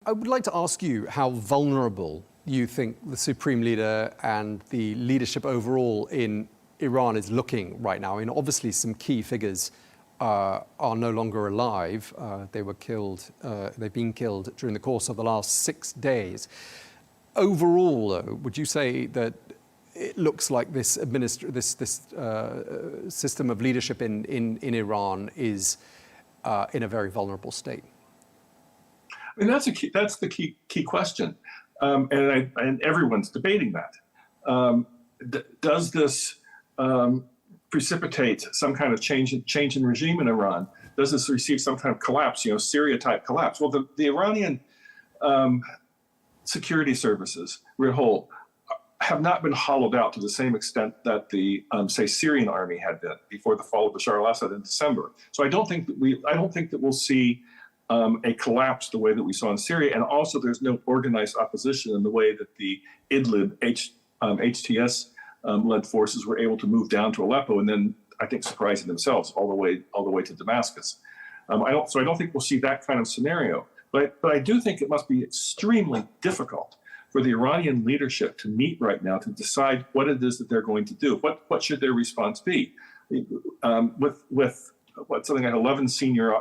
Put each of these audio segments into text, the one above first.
I would like to ask you how vulnerable you think the supreme leader and the leadership overall in Iran is looking right now. I mean, obviously, some key figures are no longer alive. They were killed. They've been killed during the course of the last 6 days. Overall, though, would you say that it looks like this system of leadership in Iran is in a very vulnerable state? I mean, that's the key question, and everyone's debating that. Does this precipitate some kind of change in regime in Iran? Does this receive some kind of collapse, Syria-type collapse? Well, the Iranian security services, whole, have not been hollowed out to the same extent that the, say, Syrian army had been before the fall of Bashar al-Assad in December. So I don't think that we'll see a collapse the way that we saw in Syria, and also there's no organized opposition in the way that the Idlib HTS-led forces were able to move down to Aleppo, and then I think surprising themselves all the way to Damascus. I don't think we'll see that kind of scenario, but I do think it must be extremely difficult for the Iranian leadership to meet right now to decide what it is that they're going to do. What should their response be? With something like 11 senior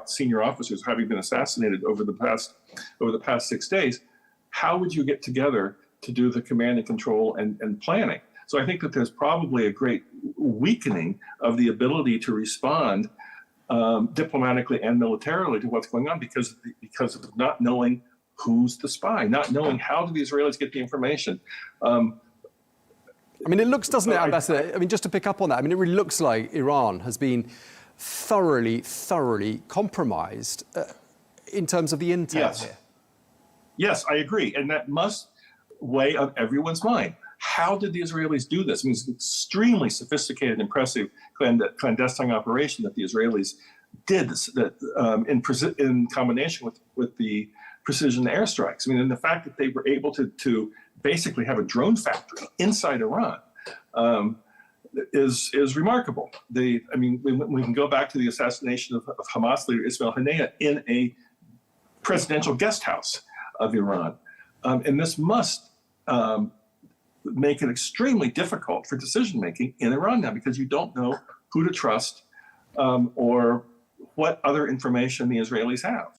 officers having been assassinated over the past 6 days, how would you get together to do the command and control and planning? So I think that there's probably a great weakening of the ability to respond diplomatically and militarily to what's going on because of not knowing who's the spy, not knowing how do the Israelis get the information. I mean, it looks, doesn't it, Ambassador? I mean, just to pick up on that, I mean, it really looks like Iran has been thoroughly compromised in terms of the intel here. Yes, I agree. And that must weigh on everyone's mind. How did the Israelis do this? I mean, it's an extremely sophisticated, impressive clandestine operation that the Israelis did in combination with the precision airstrikes. I mean, and the fact that they were able to basically have a drone factory inside Iran is remarkable. We can go back to the assassination of Hamas leader Ismail Haniyeh in a presidential guest house of Iran. And this must make it extremely difficult for decision-making in Iran now because you don't know who to trust or what other information the Israelis have.